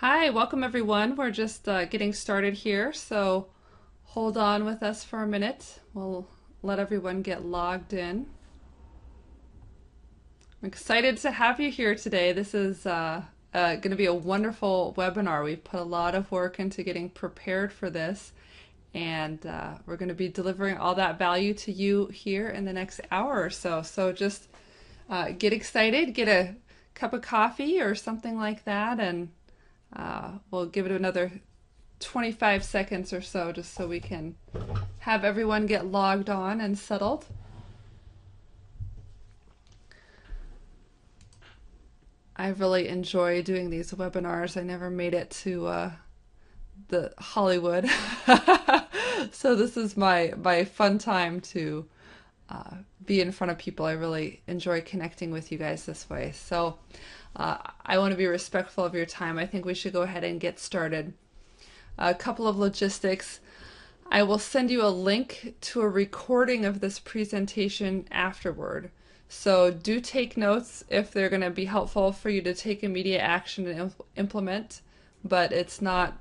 Hi, welcome everyone. We're just getting started here, so hold on with us for a minute. We'll let everyone get logged in. I'm excited to have you here today. This is going to be a wonderful webinar. We've put a lot of work into getting prepared for this, and we're going to be delivering all that value to you here in the next hour or so. So just get excited, get a cup of coffee or something like that, and we'll give it another 25 seconds or so just so we can have everyone get logged on and settled. I really enjoy doing these webinars. I never made it to the Hollywood. So this is my fun time to be in front of people. I really enjoy connecting with you guys this way. So I want to be respectful of your time. I think we should go ahead and get started. A couple of logistics. I will send you a link to a recording of this presentation afterward. So do take notes if they're going to be helpful for you to take immediate action and implement, but it's not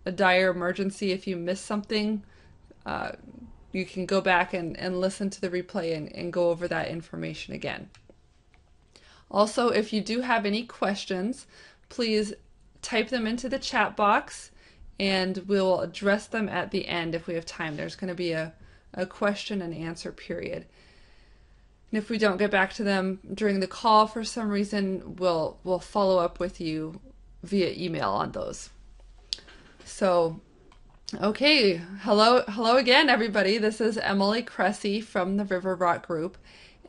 a dire emergency. If you miss something, you can go back and listen to the replay and go over that information again. Also, if you do have any questions, please type them into the chat box and we'll address them at the end if we have time. There's going to be a question and answer period. And if we don't get back to them during the call for some reason, we'll follow up with you via email on those. So, okay, hello again, everybody. This is Emily Cressey from the River Rock Group.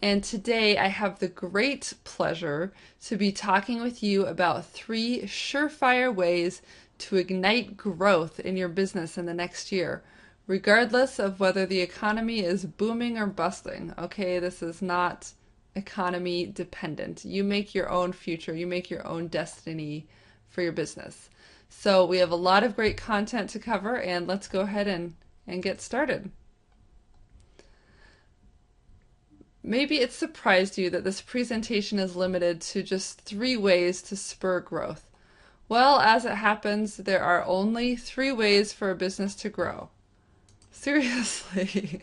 And today I have the great pleasure to be talking with you about 3 surefire ways to ignite growth in your business in the next year, regardless of whether the economy is booming or busting. Okay, this is not economy dependent. You make your own future, you make your own destiny for your business. So we have a lot of great content to cover, and let's go ahead and get started. Maybe it surprised you that this presentation is limited to just 3 ways to spur growth. Well, as it happens, there are only 3 ways for a business to grow. Seriously.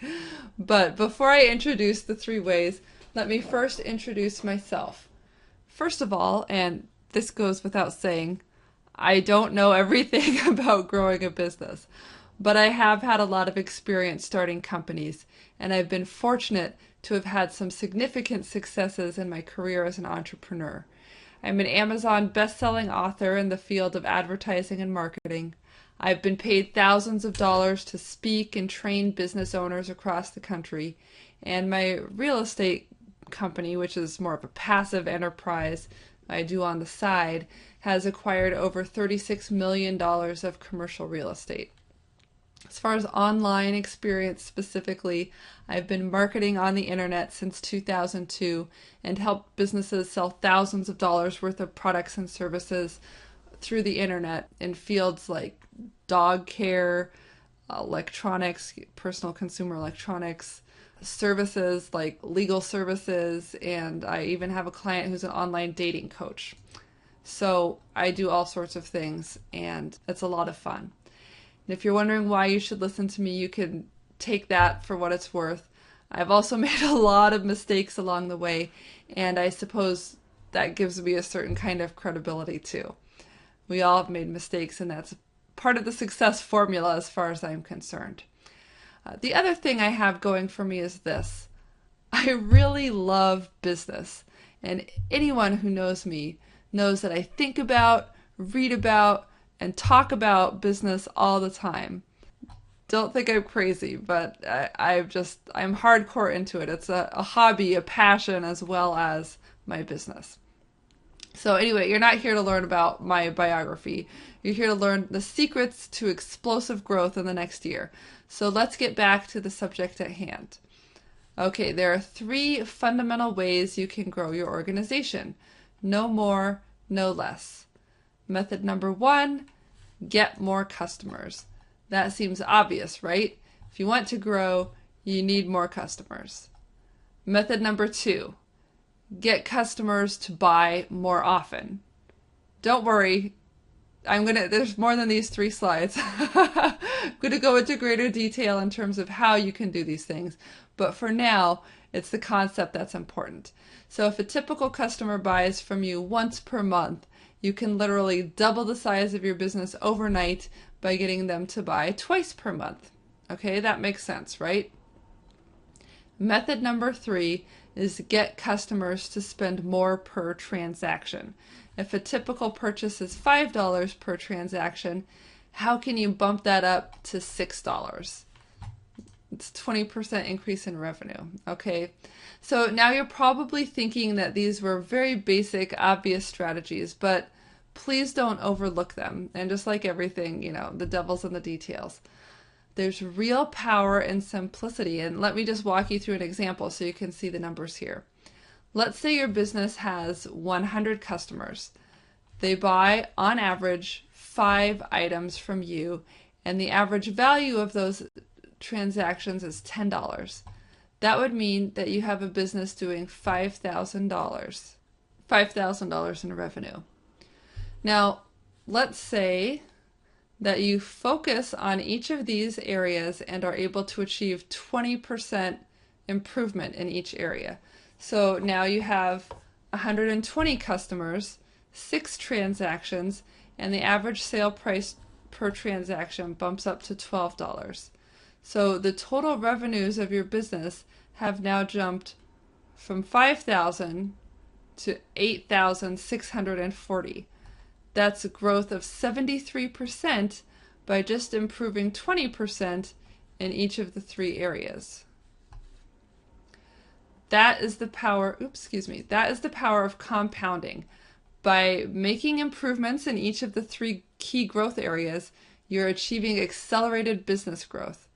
But before I introduce the 3 ways, let me first introduce myself. First of all, and this goes without saying, I don't know everything about growing a business, but I have had a lot of experience starting companies, and I've been fortunate to have had some significant successes in my career as an entrepreneur. I'm an Amazon best-selling author in the field of advertising and marketing. I've been paid thousands of dollars to speak and train business owners across the country, and my real estate company, which is more of a passive enterprise I do on the side, has acquired over $36 million of commercial real estate. As far as online experience specifically, I've been marketing on the internet since 2002 and helped businesses sell thousands of dollars worth of products and services through the internet in fields like dog care, electronics, personal consumer electronics, services like legal services, and I even have a client who's an online dating coach. So I do all sorts of things, and it's a lot of fun. And if you're wondering why you should listen to me, you can take that for what it's worth. I've also made a lot of mistakes along the way, and I suppose that gives me a certain kind of credibility too. We all have made mistakes, and that's part of the success formula as far as I'm concerned. The other thing I have going for me is this. I really love business, and anyone who knows me knows that I think about, read about, and talk about business all the time. Don't think I'm crazy, but I'm hardcore into it. It's a hobby, a passion, as well as my business. So anyway, you're not here to learn about my biography. You're here to learn the secrets to explosive growth in the next year. So let's get back to the subject at hand. Okay, there are 3 fundamental ways you can grow your organization. No more, no less. Method number 1, get more customers. That seems obvious, right? If you want to grow, you need more customers. Method number 2, get customers to buy more often. Don't worry, there's more than these 3 slides. I'm gonna go into greater detail in terms of how you can do these things. But for now, it's the concept that's important. So if a typical customer buys from you once per month, you can literally double the size of your business overnight by getting them to buy twice per month. Okay, that makes sense, right? Method number 3 is get customers to spend more per transaction. If a typical purchase is $5 per transaction, how can you bump that up to $6? It's 20% increase in revenue. Okay, so now you're probably thinking that these were very basic, obvious strategies, but please don't overlook them. And just like everything, the devil's in the details. There's real power in simplicity. And let me just walk you through an example so you can see the numbers here. Let's say your business has 100 customers. They buy, on average, 5 items from you, and the average value of those transactions is $10. That would mean that you have a business doing $5,000 in revenue. Now, let's say that you focus on each of these areas and are able to achieve 20% improvement in each area. So now you have 120 customers, 6 transactions, and the average sale price per transaction bumps up to $12. So the total revenues of your business have now jumped from $5,000 to $8,640. That's a growth of 73% by just improving 20% in each of the 3 areas. That is the power, that is the power of compounding. By making improvements in each of the 3 key growth areas, you're achieving accelerated business growth.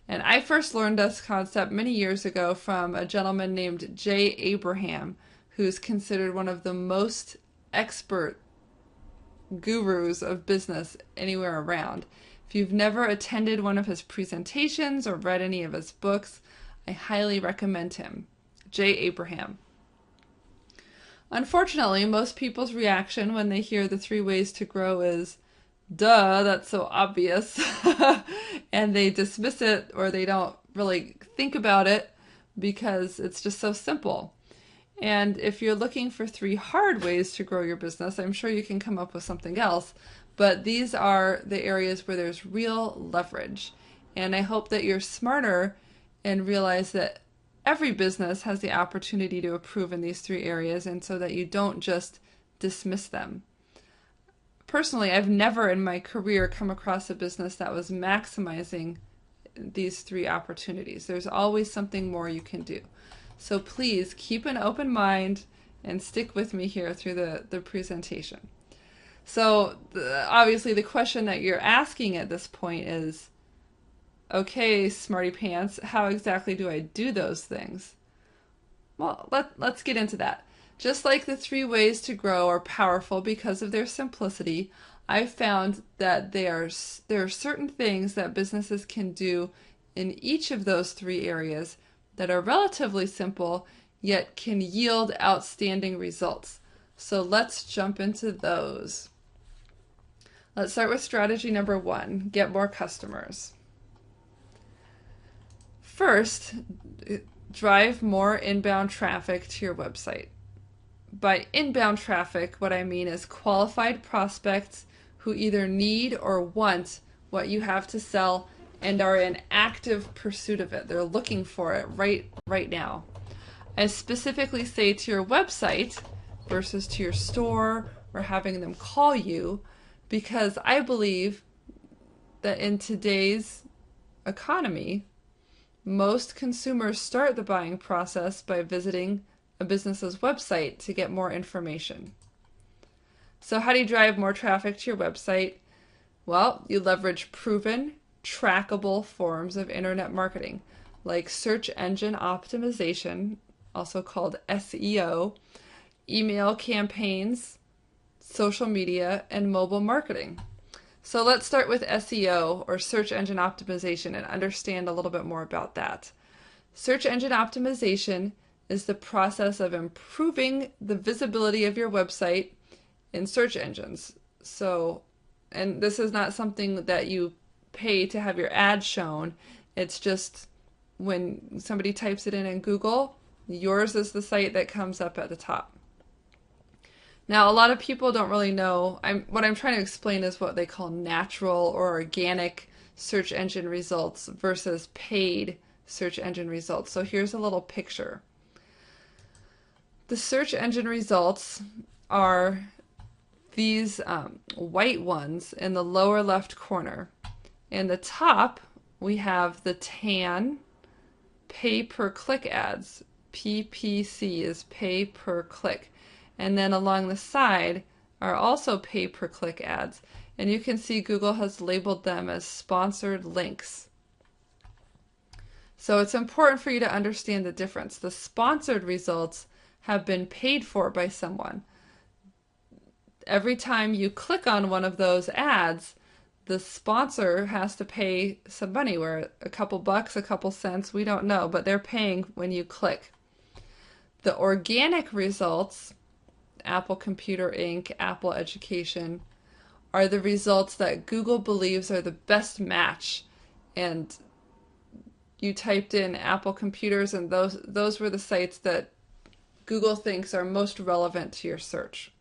And I first learned this concept many years ago from a gentleman named Jay Abraham, who's considered one of the most expert gurus of business anywhere around. If you've never attended one of his presentations or read any of his books, I highly recommend him. Jay Abraham. Unfortunately, most people's reaction when they hear the 3 ways to grow is, duh, that's so obvious. And they dismiss it, or they don't really think about it because it's just so simple. And if you're looking for 3 hard ways to grow your business, I'm sure you can come up with something else. But these are the areas where there's real leverage. And I hope that you're smarter and realize that every business has the opportunity to improve in these 3 areas, and so that you don't just dismiss them. Personally, I've never in my career come across a business that was maximizing these 3 opportunities. There's always something more you can do. So please keep an open mind and stick with me here through the presentation. So obviously the question that you're asking at this point is, okay, smarty pants, how exactly do I do those things? Well, let's get into that. Just like the 3 ways to grow are powerful because of their simplicity, I've found that there are certain things that businesses can do in each of those 3 areas that are relatively simple, yet can yield outstanding results. So let's jump into those. Let's start with strategy number 1, get more customers. First, drive more inbound traffic to your website. By inbound traffic, what I mean is qualified prospects who either need or want what you have to sell and are in active pursuit of it. They're looking for it right now. I specifically say to your website versus to your store or having them call you, because I believe that in today's economy, most consumers start the buying process by visiting a business's website to get more information. So how do you drive more traffic to your website? Well, you leverage proven, trackable forms of internet marketing, like search engine optimization, also called SEO, email campaigns, social media, and mobile marketing. So let's start with SEO, or search engine optimization, and understand a little bit more about that. Search engine optimization is the process of improving the visibility of your website in search engines. So and this is not something that you pay to have your ad shown. It's just when somebody types it in Google, yours is the site that comes up at the top. Now, a lot of people don't really know. What I'm trying to explain is what they call natural or organic search engine results versus paid search engine results. So here's a little picture. The search engine results are these white ones in the lower left corner. In the top, we have the tan pay per click ads. PPC is pay per click. And then along the side are also pay per click ads. And you can see Google has labeled them as sponsored links. So it's important for you to understand the difference. The sponsored results have been paid for by someone. Every time you click on one of those ads, the sponsor has to pay some money, where a couple bucks, a couple cents, we don't know, but they're paying when you click. The organic results, Apple Computer Inc., Apple Education, are the results that Google believes are the best match. And you typed in Apple Computers, and those were the sites that Google thinks are most relevant to your search.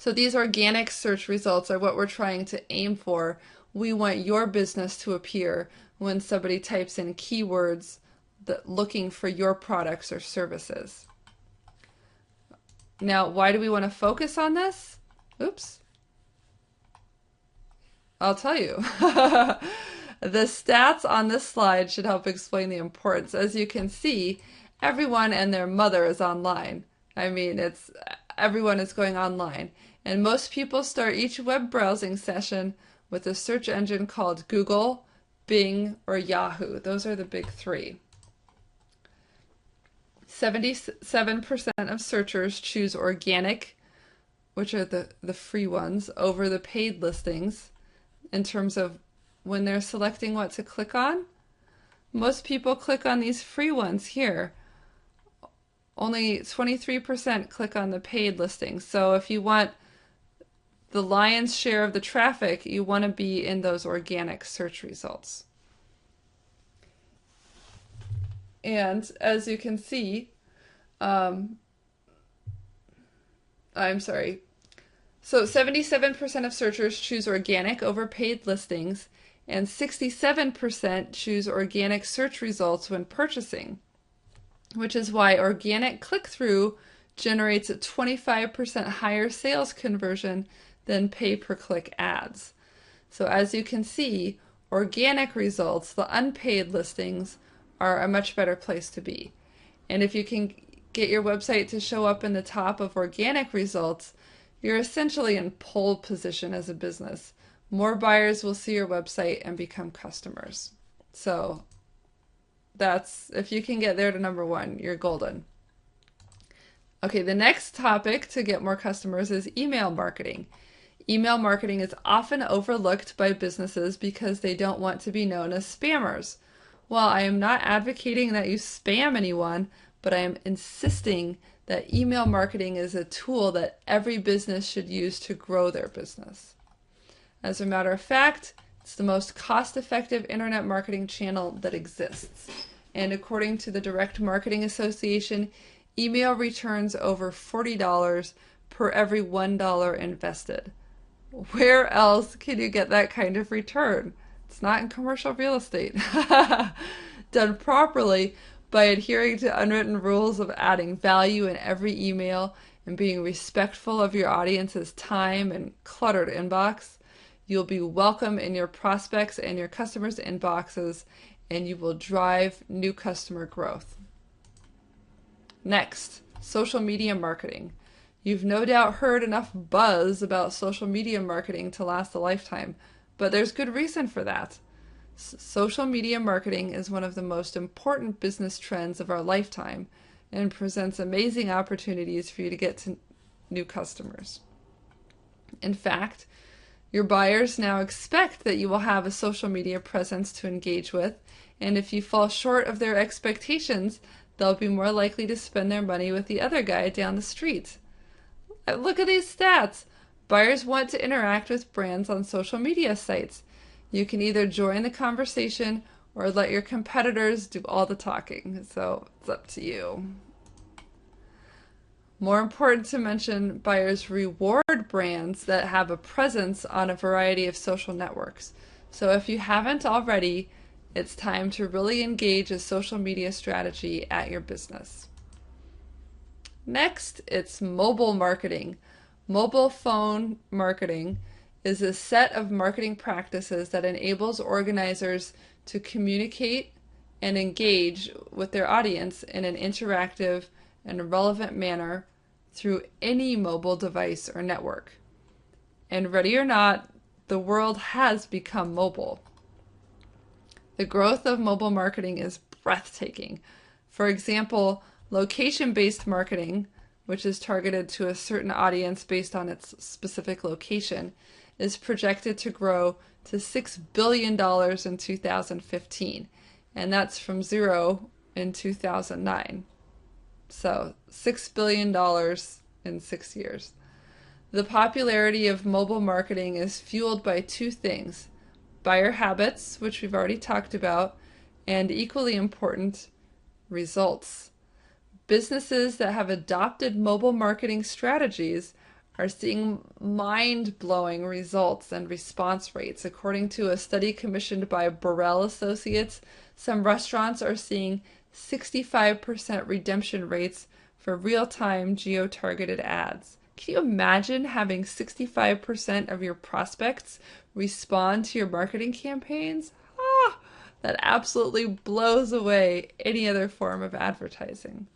So these organic search results are what we're trying to aim for. We want your business to appear when somebody types in keywords looking for your products or services. Now, why do we want to focus on this? Oops. I'll tell you. The stats on this slide should help explain the importance. As you can see, everyone and their mother is online. I mean, everyone is going online. And most people start each web browsing session with a search engine called Google, Bing, or Yahoo. Those are the big three. 77% of searchers choose organic, which are the free ones, over the paid listings in terms of when they're selecting what to click on. Most people click on these free ones here. Only 23% click on the paid listings. So if you want the lion's share of the traffic, you want to be in those organic search results. And as you can see, so 77% of searchers choose organic over paid listings, and 67% choose organic search results when purchasing, which is why organic click-through generates a 25% higher sales conversion than pay-per-click ads. So as you can see, organic results, the unpaid listings, are a much better place to be. And if you can get your website to show up in the top of organic results, you're essentially in pole position as a business. More buyers will see your website and become customers. So if you can get there to number one, you're golden. Okay, the next topic to get more customers is email marketing. Email marketing is often overlooked by businesses because they don't want to be known as spammers. Well, I am not advocating that you spam anyone, but I am insisting that email marketing is a tool that every business should use to grow their business. As a matter of fact, it's the most cost-effective internet marketing channel that exists. And according to the Direct Marketing Association, email returns over $40 per every $1 invested. Where else can you get that kind of return? It's not in commercial real estate. Done properly, by adhering to unwritten rules of adding value in every email and being respectful of your audience's time and cluttered inbox, you'll be welcome in your prospects and your customers' inboxes, and you will drive new customer growth. Next, social media marketing. You've no doubt heard enough buzz about social media marketing to last a lifetime, but there's good reason for that. Social media marketing is one of the most important business trends of our lifetime and presents amazing opportunities for you to get to new customers. In fact, your buyers now expect that you will have a social media presence to engage with, and if you fall short of their expectations, they'll be more likely to spend their money with the other guy down the street. Look at these stats. Buyers want to interact with brands on social media sites. You can either join the conversation or let your competitors do all the talking. So it's up to you. More important to mention, buyers reward brands that have a presence on a variety of social networks. So if you haven't already, it's time to really engage a social media strategy at your business. Next, it's mobile marketing. Mobile phone marketing is a set of marketing practices that enables organizers to communicate and engage with their audience in an interactive and relevant manner through any mobile device or network. And ready or not, the world has become mobile. The growth of mobile marketing is breathtaking. For example, location-based marketing, which is targeted to a certain audience based on its specific location, is projected to grow to $6 billion in 2015, and that's from zero in 2009. So $6 billion in 6 years. The popularity of mobile marketing is fueled by two things: buyer habits, which we've already talked about, and equally important, results. Businesses that have adopted mobile marketing strategies are seeing mind-blowing results and response rates. According to a study commissioned by Burrell Associates, some restaurants are seeing 65% redemption rates for real-time geo-targeted ads. Can you imagine having 65% of your prospects respond to your marketing campaigns? That absolutely blows away any other form of advertising.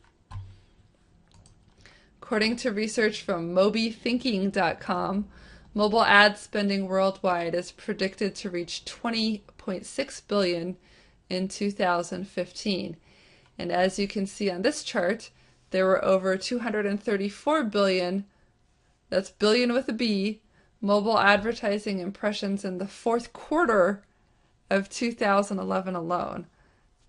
According to research from mobythinking.com, mobile ad spending worldwide is predicted to reach $20.6 billion in 2015. And as you can see on this chart, there were over 234 billion, that's billion with a B, mobile advertising impressions in the fourth quarter of 2011 alone.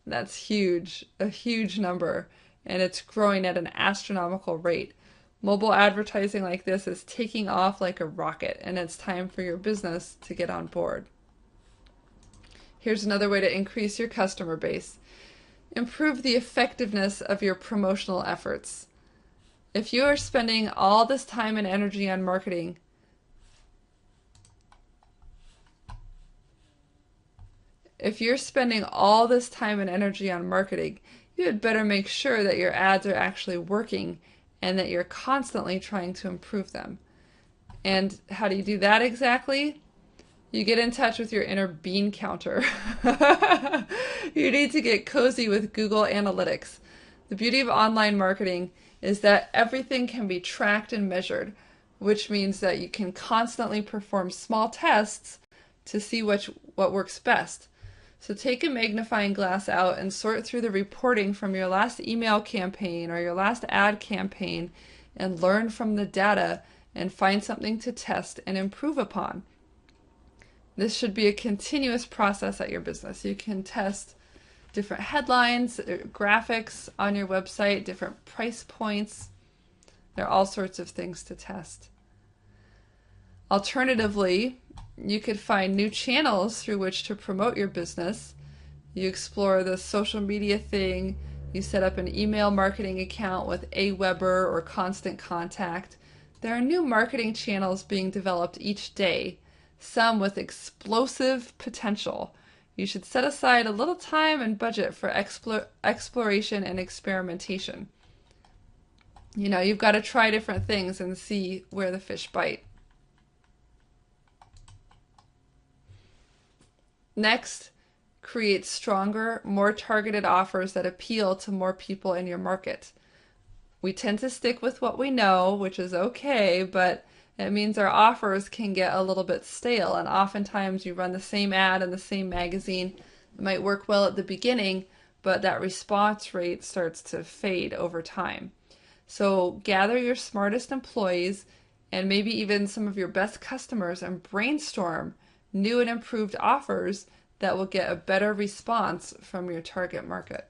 That's huge, a huge number, and it's growing at an astronomical rate. Mobile advertising like this is taking off like a rocket, and it's time for your business to get on board. Here's another way to increase your customer base. Improve the effectiveness of your promotional efforts. If you are spending all this time and energy on marketing, you had better make sure that your ads are actually working and that you're constantly trying to improve them. And how do you do that exactly? You get in touch with your inner bean counter. You need to get cozy with Google Analytics. The beauty of online marketing is that everything can be tracked and measured, which means that you can constantly perform small tests to see what works best. So take a magnifying glass out and sort through the reporting from your last email campaign or your last ad campaign and learn from the data and find something to test and improve upon. This should be a continuous process at your business. You can test different headlines, graphics on your website, different price points. There are all sorts of things to test. Alternatively, you could find new channels through which to promote your business. You explore the social media thing. You set up an email marketing account with Aweber or Constant Contact. There are new marketing channels being developed each day, some with explosive potential. You should set aside a little time and budget for exploration and experimentation. You've got to try different things and see where the fish bite. Next, create stronger, more targeted offers that appeal to more people in your market. We tend to stick with what we know, which is okay, but it means our offers can get a little bit stale, and oftentimes you run the same ad in the same magazine. It might work well at the beginning, but that response rate starts to fade over time. So gather your smartest employees and maybe even some of your best customers and brainstorm new and improved offers that will get a better response from your target market.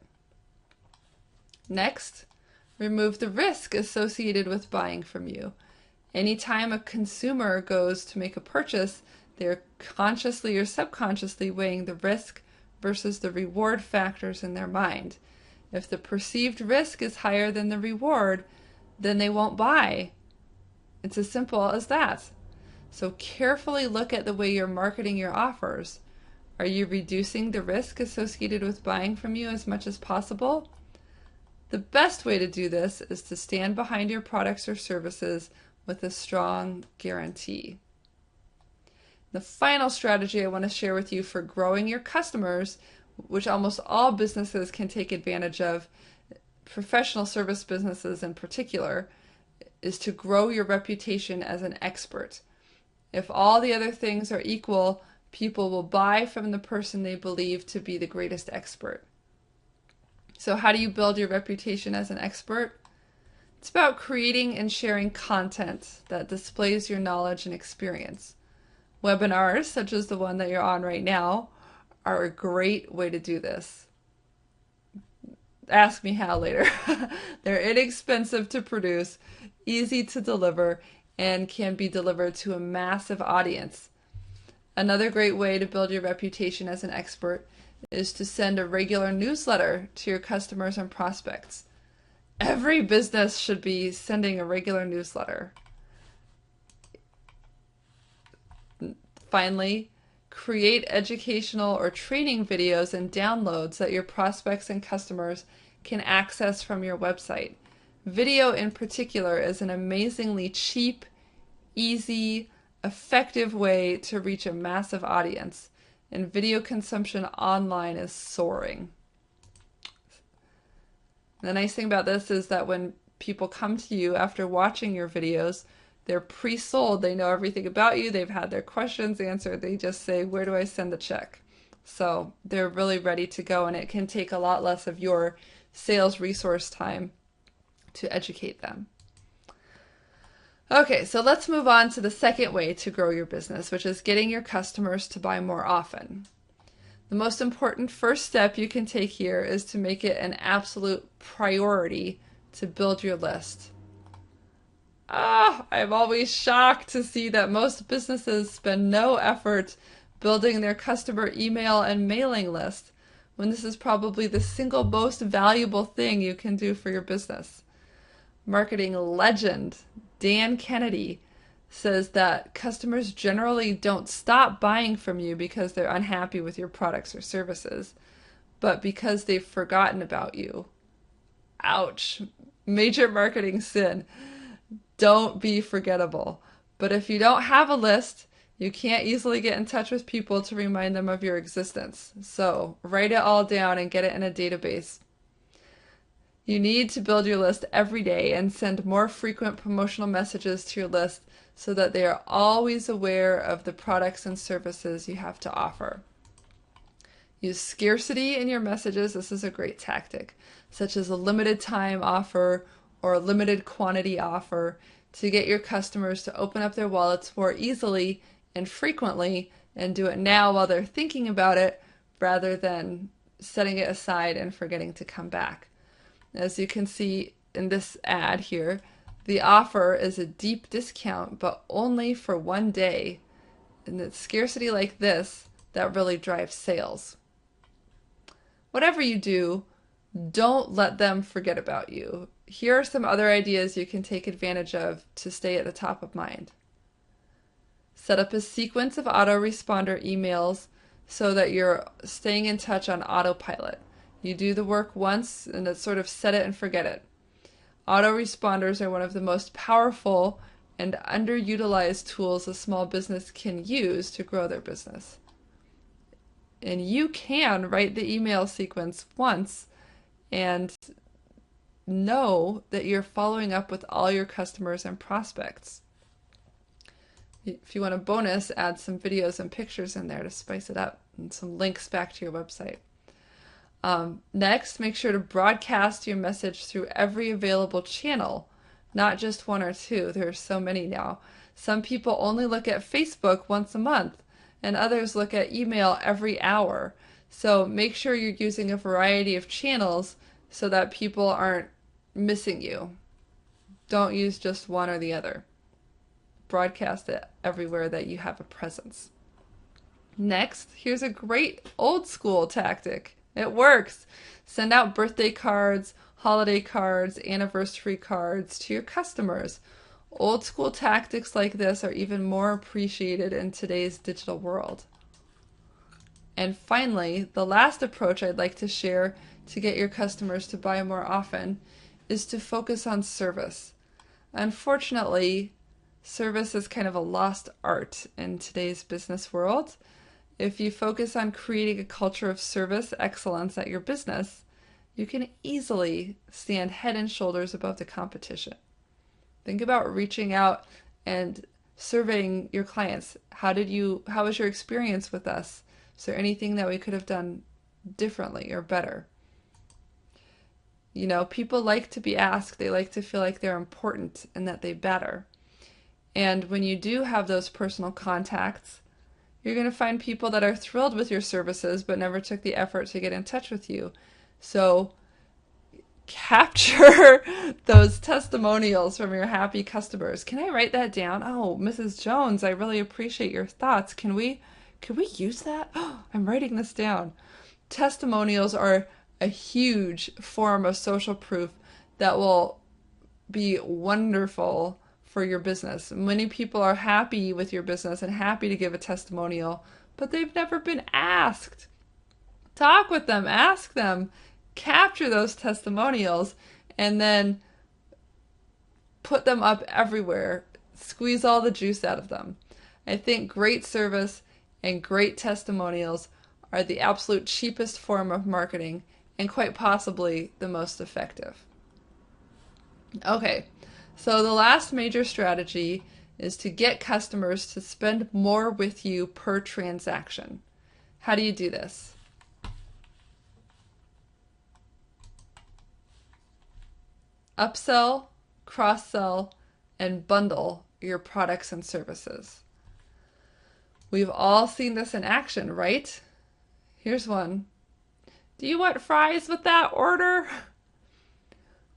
Next, remove the risk associated with buying from you. Anytime a consumer goes to make a purchase, they're consciously or subconsciously weighing the risk versus the reward factors in their mind. If the perceived risk is higher than the reward, then they won't buy. It's as simple as that. So carefully look at the way you're marketing your offers. Are you reducing the risk associated with buying from you as much as possible? The best way to do this is to stand behind your products or services with a strong guarantee. The final strategy I want to share with you for growing your customers, which almost all businesses can take advantage of, professional service businesses in particular, is to grow your reputation as an expert. If all the other things are equal, people will buy from the person they believe to be the greatest expert. So how do you build your reputation as an expert? It's about creating and sharing content that displays your knowledge and experience. Webinars, such as the one that you're on right now, are a great way to do this. Ask me how later. They're inexpensive to produce, easy to deliver, and can be delivered to a massive audience. Another great way to build your reputation as an expert is to send a regular newsletter to your customers and prospects. Every business should be sending a regular newsletter. Finally, create educational or training videos and downloads that your prospects and customers can access from your website. Video in particular is an amazingly cheap, easy, effective way to reach a massive audience, and video consumption online is soaring. The nice thing about this is that when people come to you after watching your videos, they're pre-sold. They know everything about you. They've had their questions answered. They just say, where do I send the check? So they're really ready to go, and it can take a lot less of your sales resource time to educate them. Okay, so let's move on to the second way to grow your business, which is getting your customers to buy more often. The most important first step you can take here is to make it an absolute priority to build your list. I'm always shocked to see that most businesses spend no effort building their customer email and mailing list, when this is probably the single most valuable thing you can do for your business. Marketing legend Dan Kennedy says that customers generally don't stop buying from you because they're unhappy with your products or services, but because they've forgotten about you. Ouch. Major marketing sin. Don't be forgettable. But if you don't have a list, you can't easily get in touch with people to remind them of your existence. So write it all down and get it in a database. You need to build your list every day and send more frequent promotional messages to your list so that they are always aware of the products and services you have to offer. Use scarcity in your messages. This is a great tactic, such as a limited time offer or a limited quantity offer, to get your customers to open up their wallets more easily and frequently, and do it now while they're thinking about it rather than setting it aside and forgetting to come back. As you can see in this ad here, the offer is a deep discount, but only for one day. And it's scarcity like this that really drives sales. Whatever you do, don't let them forget about you. Here are some other ideas you can take advantage of to stay at the top of mind. Set up a sequence of autoresponder emails so that you're staying in touch on autopilot. You do the work once and it's sort of set it and forget it. Autoresponders are one of the most powerful and underutilized tools a small business can use to grow their business. And you can write the email sequence once and know that you're following up with all your customers and prospects. If you want a bonus, add some videos and pictures in there to spice it up, and some links back to your website. Next, make sure to broadcast your message through every available channel, not just one or two. There are so many now. Some people only look at Facebook once a month, and others look at email every hour. So make sure you're using a variety of channels so that people aren't missing you. Don't use just one or the other. broadcast it everywhere that you have a presence. Next, here's a great old school tactic. It works. Send out birthday cards, holiday cards, anniversary cards to your customers. Old school tactics like this are even more appreciated in today's digital world. And finally, the last approach I'd like to share to get your customers to buy more often is to focus on service. Unfortunately, service is kind of a lost art in today's business world. If you focus on creating a culture of service excellence at your business, you can easily stand head and shoulders above the competition. Think about reaching out and surveying your clients. How was your experience with us? Is there anything that we could have done differently or better? You know, people like to be asked. They like to feel like they're important and that they matter. And when you do have those personal contacts, you're going to find people that are thrilled with your services but never took the effort to get in touch with you. So capture those testimonials from your happy customers. Can I write that down? Oh, Mrs. Jones, I really appreciate your thoughts. Can we use that? Oh, I'm writing this down. Testimonials are a huge form of social proof that will be wonderful for your business. Many people are happy with your business and happy to give a testimonial, but they've never been asked. Talk with them, ask them, capture those testimonials, and then put them up everywhere. Squeeze all the juice out of them. I think great service and great testimonials are the absolute cheapest form of marketing and quite possibly the most effective. Okay, so the last major strategy is to get customers to spend more with you per transaction. How do you do this? Upsell, cross-sell, and bundle your products and services. We've all seen this in action, right? Here's one. Do you want fries with that order?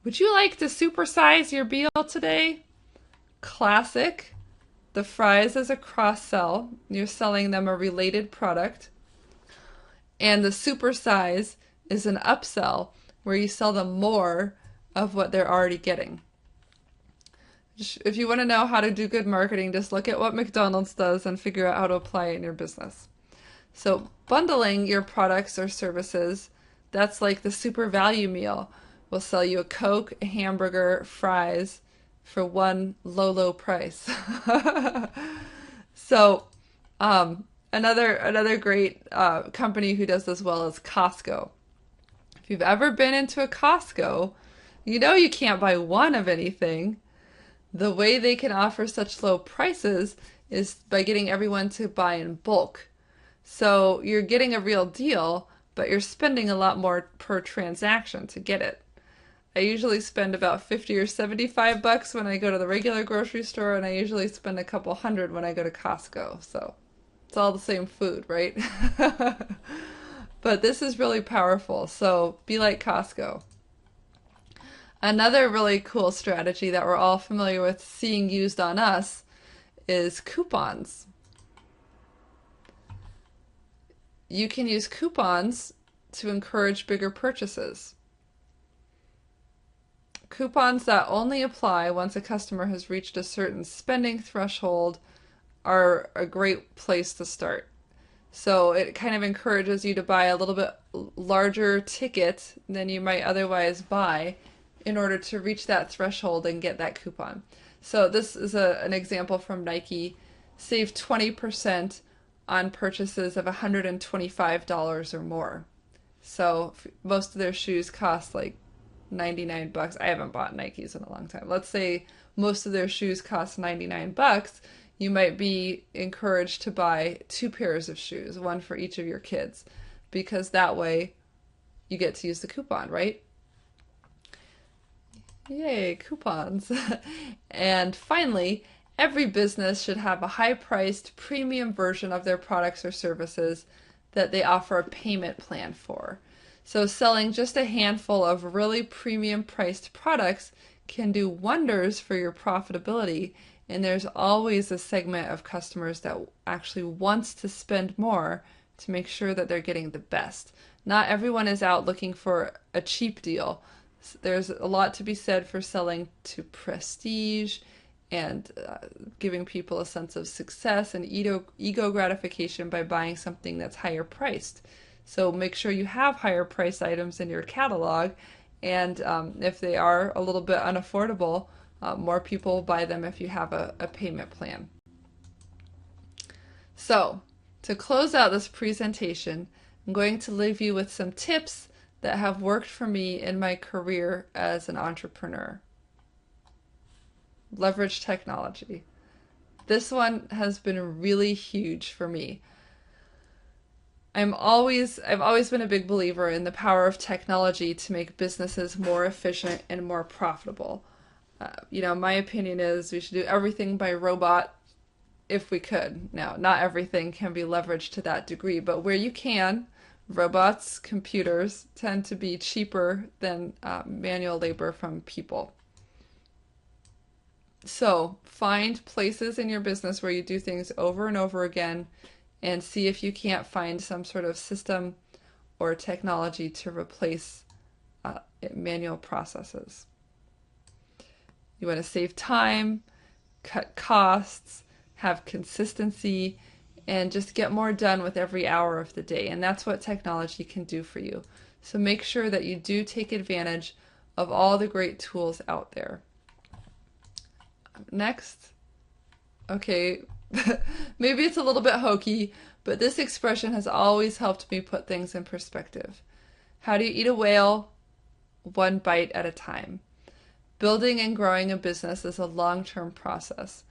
Would you like to supersize your meal today? Classic. The fries is a cross-sell. You're selling them a related product. And the supersize is an upsell where you sell them more of what they're already getting. If you want to know how to do good marketing, just look at what McDonald's does and figure out how to apply it in your business. So bundling your products or services, that's like the super value meal. We'll sell you a Coke, a hamburger, fries for one low price. So another great company who does this well is Costco. If you've ever been into a Costco, you know you can't buy one of anything. The way they can offer such low prices is by getting everyone to buy in bulk. So you're getting a real deal, but you're spending a lot more per transaction to get it. I usually spend about 50 or 75 bucks when I go to the regular grocery store, and I usually spend a couple hundred when I go to Costco. So it's all the same food, right? But this is really powerful. So be like Costco. Another really cool strategy that we're all familiar with seeing used on us is coupons. You can use coupons to encourage bigger purchases. Coupons that only apply once a customer has reached a certain spending threshold are a great place to start. So it kind of encourages you to buy a little bit larger ticket than you might otherwise buy in order to reach that threshold and get that coupon. So this is an example from Nike. Save 20% on purchases of $125 or more. So most of their shoes cost like 99 bucks. I haven't bought Nikes in a long time. Let's say most of their shoes cost 99 bucks. You might be encouraged to buy 2 pairs of shoes, one for each of your kids, because that way you get to use the coupon, right? Yay, coupons. And finally, every business should have a high-priced premium version of their products or services that they offer a payment plan for. So selling just a handful of really premium priced products can do wonders for your profitability And there's always a segment of customers that actually wants to spend more to make sure that they're getting the best. Not everyone is out looking for a cheap deal. There's a lot to be said for selling to prestige and giving people a sense of success and ego gratification by buying something that's higher priced. So make sure you have higher priced items in your catalog, and if they are a little bit unaffordable, more people will buy them if you have a payment plan. So, to close out this presentation, I'm going to leave you with some tips that have worked for me in my career as an entrepreneur. Leverage technology. This one has been really huge for me. I've always been a big believer in the power of technology to make businesses more efficient and more profitable. My opinion is we should do everything by robot if we could. Now, not everything can be leveraged to that degree, but where you can, robots, computers tend to be cheaper than manual labor from people. So find places in your business where you do things over and over again and see if you can't find some sort of system or technology to replace manual processes. You want to save time, cut costs, have consistency, and just get more done with every hour of the day. And that's what technology can do for you. So make sure that you do take advantage of all the great tools out there. Next, okay, maybe it's a little bit hokey, but this expression has always helped me put things in perspective. How do you eat a whale? One bite at a time. Building and growing a business is a long-term process.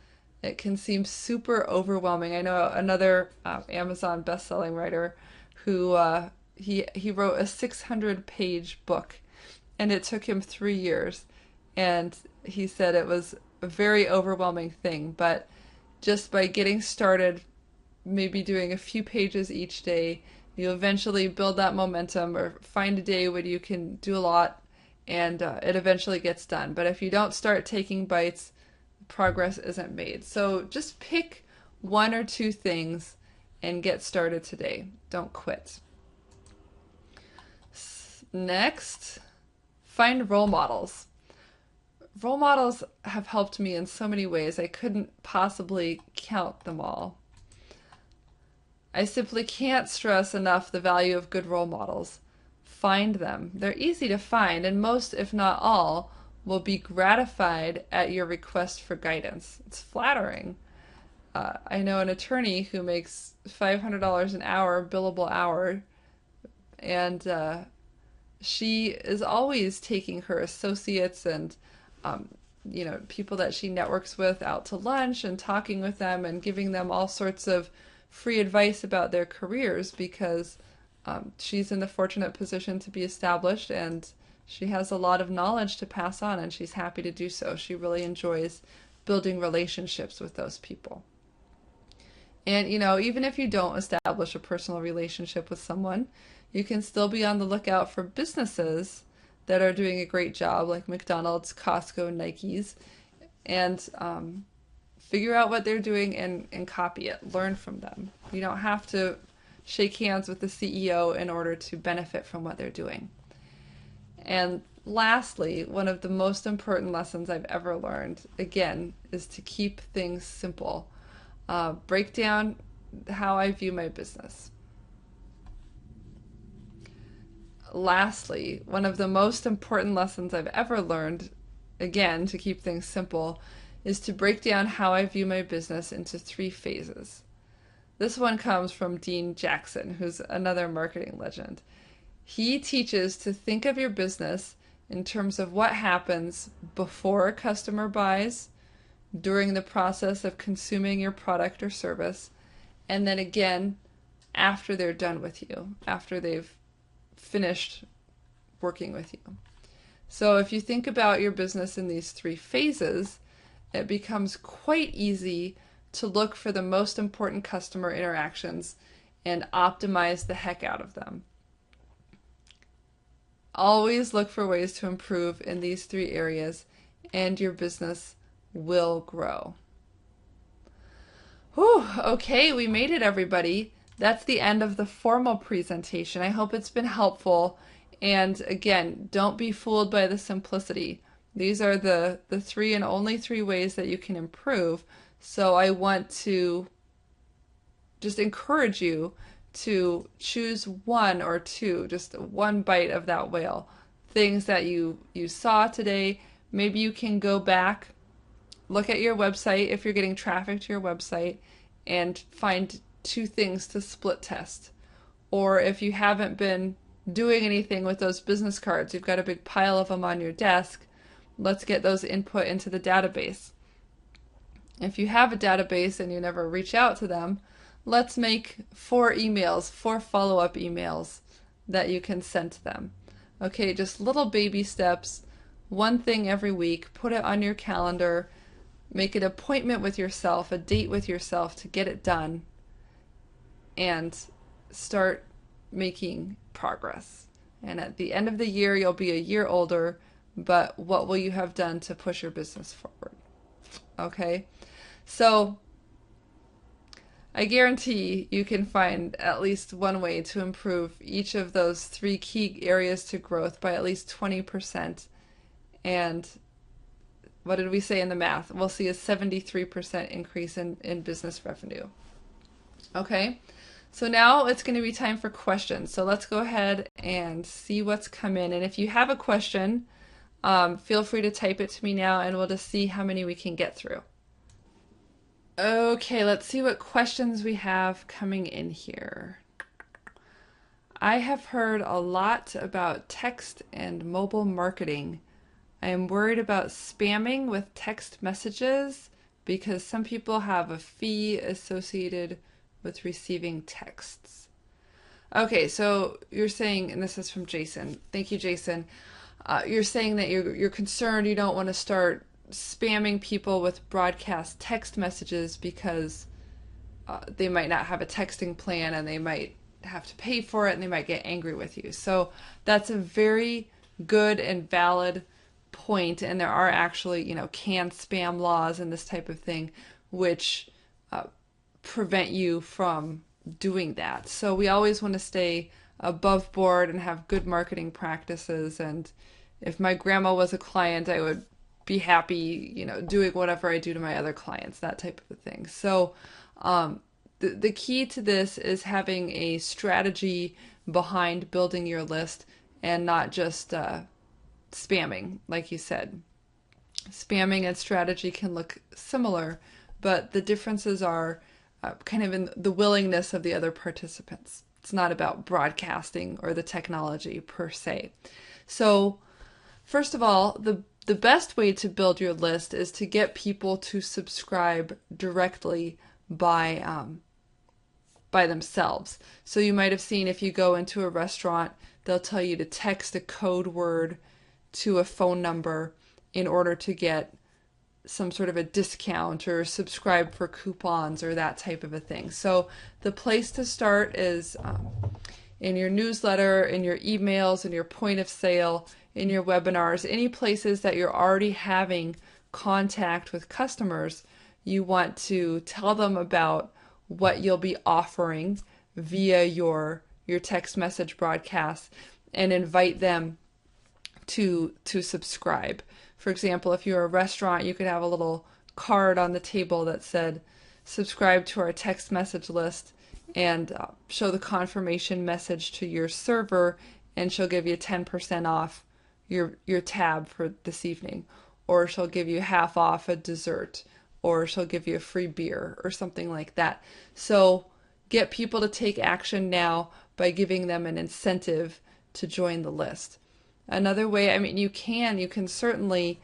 It can seem super overwhelming. I know another Amazon best-selling writer who he wrote a 600-page book, and it took him 3 years. And he said it was a very overwhelming thing, but just by getting started, maybe doing a few pages each day, you eventually build that momentum or find a day when you can do a lot, and it eventually gets done. But if you don't start taking bites, progress isn't made. So just pick 1 or 2 things and get started today. Don't quit. Next, find role models. Role models have helped me in so many ways. I couldn't possibly count them all. I simply can't stress enough the value of good role models. Find them. They're easy to find, and most, if not all, will be gratified at your request for guidance. It's flattering. I know an attorney who makes $500 an hour, billable hour, and she is always taking her associates and people that she networks with out to lunch and talking with them and giving them all sorts of free advice about their careers because she's in the fortunate position to be established and she has a lot of knowledge to pass on, and she's happy to do so. She really enjoys building relationships with those people. And, even if you don't establish a personal relationship with someone, you can still be on the lookout for businesses that are doing a great job, like McDonald's, Costco, Nike's, and figure out what they're doing and copy it. Learn from them. You don't have to shake hands with the CEO in order to benefit from what they're doing. And lastly, one of the most important lessons I've ever learned, again, is to keep things simple. Break down how I view my business. Lastly, one of the most important lessons I've ever learned, again, to keep things simple, is to break down how I view my business into 3 phases. This one comes from Dean Jackson, who's another marketing legend. He teaches to think of your business in terms of what happens before a customer buys, during the process of consuming your product or service, and then again after they're done with you, after they've finished working with you. So if you think about your business in these 3 phases, it becomes quite easy to look for the most important customer interactions and optimize the heck out of them. Always look for ways to improve in these 3 areas, and your business will grow. Okay, we made it, everybody. That's the end of the formal presentation. I hope it's been helpful. And again, don't be fooled by the simplicity. These are the three and only three ways that you can improve. So I want to just encourage you to choose one or two, just one bite of that whale. Things that you saw today, maybe you can go back, look at your website if you're getting traffic to your website, and find two things to split test. Or if you haven't been doing anything with those business cards, you've got a big pile of them on your desk, let's get those input into the database. If you have a database and you never reach out to them, let's make 4 emails, 4 follow-up emails that you can send to them. Okay, just little baby steps, one thing every week, put it on your calendar, make an appointment with yourself, a date with yourself to get it done, and start making progress. And at the end of the year, you'll be a year older, but what will you have done to push your business forward? Okay, so I guarantee you can find at least one way to improve each of those 3 key areas to growth by at least 20%. And what did we say in the math? We'll see a 73% increase in business revenue. Okay, so now it's going to be time for questions. So let's go ahead and see what's come in. And if you have a question, feel free to type it to me now and we'll just see how many we can get through. Okay, let's see what questions we have coming in here. I have heard a lot about text and mobile marketing. I am worried about spamming with text messages because some people have a fee associated with receiving texts. Okay, so you're saying, and this is from Jason. Thank you, Jason. You're saying that you're concerned you don't want to start spamming people with broadcast text messages because they might not have a texting plan and they might have to pay for it and they might get angry with you. So that's a very good and valid point, and there are actually, canned spam laws and this type of thing which prevent you from doing that. So we always want to stay above board and have good marketing practices. And if my grandma was a client, I would be happy, doing whatever I do to my other clients, that type of a thing. So the key to this is having a strategy behind building your list and not just spamming, like you said. Spamming and strategy can look similar, but the differences are kind of in the willingness of the other participants. It's not about broadcasting or the technology per se. So first of all, the best way to build your list is to get people to subscribe directly by themselves. So you might have seen if you go into a restaurant, they'll tell you to text a code word to a phone number in order to get some sort of a discount or subscribe for coupons or that type of a thing. So the place to start is in your newsletter, in your emails, in your point of sale, in your webinars, any places that you're already having contact with customers. You want to tell them about what you'll be offering via your text message broadcast and invite them to subscribe. For example, if you're a restaurant, you could have a little card on the table that said, subscribe to our text message list, and show the confirmation message to your server, and she'll give you 10% off your tab for this evening, or she'll give you half off a dessert, or she'll give you a free beer or something like that. So get people to take action now by giving them an incentive to join the list. Another way, you can certainly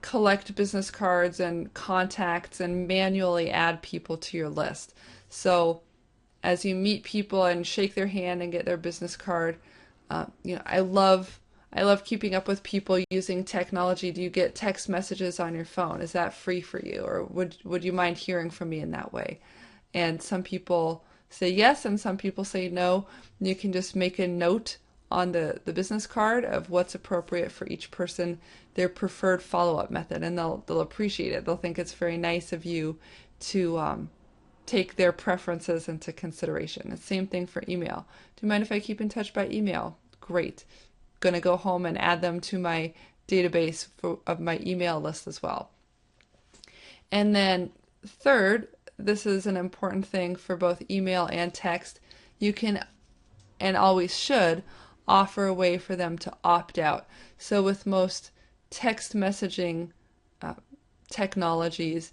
collect business cards and contacts and manually add people to your list. So as you meet people and shake their hand and get their business card, I love keeping up with people using technology. Do you get text messages on your phone? Is that free for you? Or would you mind hearing from me in that way? And some people say yes, and some people say no. You can just make a note on the business card of what's appropriate for each person, their preferred follow-up method, and they'll appreciate it. They'll think it's very nice of you to take their preferences into consideration. The same thing for email. Do you mind if I keep in touch by email? Great. Going to go home and add them to my database of my email list as well. And then third, this is an important thing for both email and text. You can, and always should, offer a way for them to opt out. So with most text messaging technologies,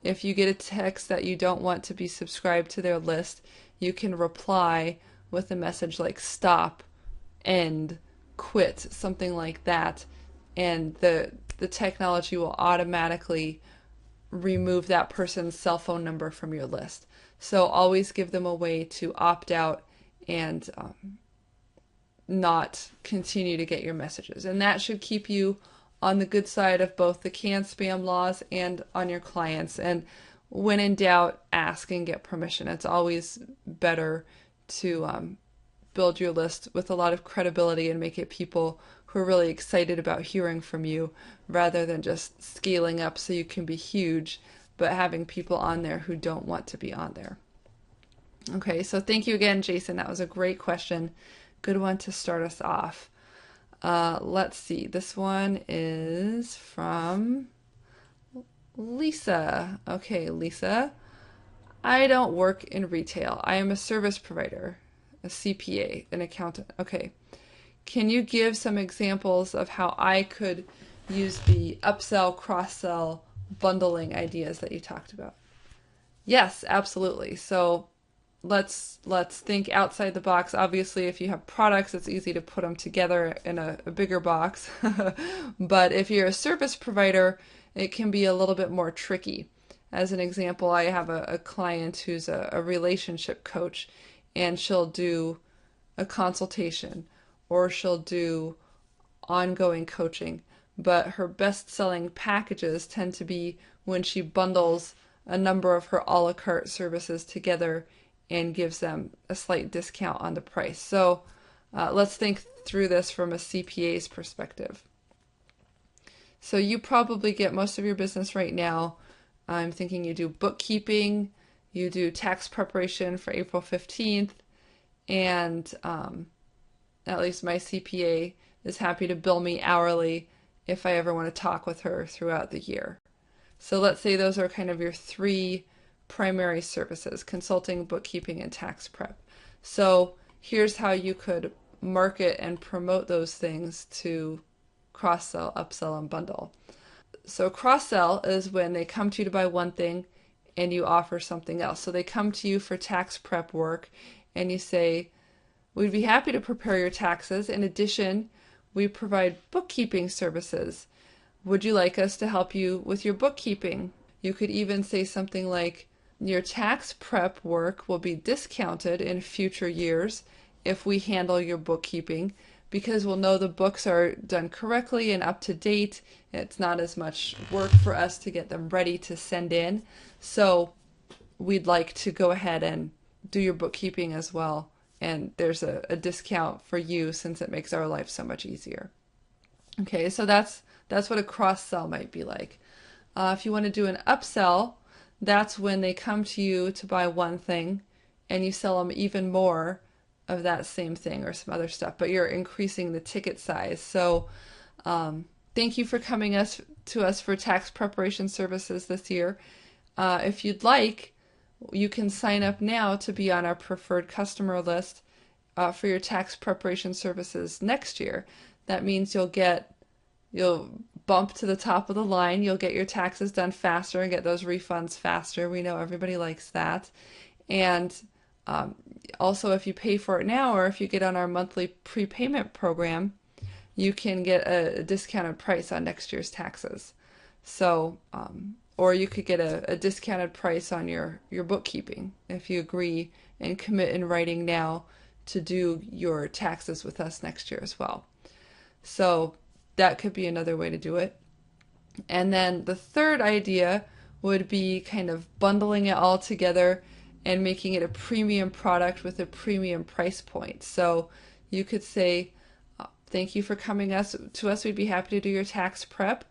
if you get a text that you don't want to be subscribed to their list, you can reply with a message like stop, end, quit, something like that, and the technology will automatically remove that person's cell phone number from your list. So always give them a way to opt out and not continue to get your messages. And that should keep you on the good side of both the canned spam laws and on your clients. And when in doubt, ask and get permission. It's always better to build your list with a lot of credibility and make it people who are really excited about hearing from you, rather than just scaling up so you can be huge, but having people on there who don't want to be on there. Okay, so thank you again, Jason. That was a great question. Good one to start us off. Let's see. This one is from Lisa. Okay, Lisa. I don't work in retail. I am a service provider, a CPA, an accountant. Okay. Can you give some examples of how I could use the upsell, cross-sell, bundling ideas that you talked about? Yes, absolutely. So let's think outside the box. Obviously, if you have products, it's easy to put them together in a bigger box. But if you're a service provider, it can be a little bit more tricky. As an example, I have a client who's a relationship coach, and she'll do a consultation or she'll do ongoing coaching. But her best-selling packages tend to be when she bundles a number of her a la carte services together and gives them a slight discount on the price. So let's think through this from a CPA's perspective. So you probably get most of your business right now. I'm thinking you do bookkeeping, you do tax preparation for April 15th, and at least my CPA is happy to bill me hourly if I ever want to talk with her throughout the year. So let's say those are kind of your three primary services: consulting, bookkeeping, and tax prep. So here's how you could market and promote those things to cross-sell, upsell, and bundle. So cross-sell is when they come to you to buy one thing and you offer something else. So they come to you for tax prep work and you say, we'd be happy to prepare your taxes. In addition, we provide bookkeeping services. Would you like us to help you with your bookkeeping? You could even say something like, your tax prep work will be discounted in future years if we handle your bookkeeping, because we'll know the books are done correctly and up to date. It's not as much work for us to get them ready to send in. So we'd like to go ahead and do your bookkeeping as well. And there's a discount for you since it makes our life so much easier. Okay, so that's what a cross-sell might be like. If you want to do an upsell, that's when they come to you to buy one thing and you sell them even more of that same thing or some other stuff, but you're increasing the ticket size. So thank you for coming to us for tax preparation services this year. If you'd like, you can sign up now to be on our preferred customer list for your tax preparation services next year. That means you'll bump to the top of the line. You'll get your taxes done faster and get those refunds faster. We know everybody likes that. And also, if you pay for it now, or if you get on our monthly prepayment program, you can get a discounted price on next year's taxes. So, or you could get a discounted price on your bookkeeping if you agree and commit in writing now to do your taxes with us next year as well. So that could be another way to do it. And then the third idea would be kind of bundling it all together and making it a premium product with a premium price point. So you could say, thank you for coming to us. We'd be happy to do your tax prep.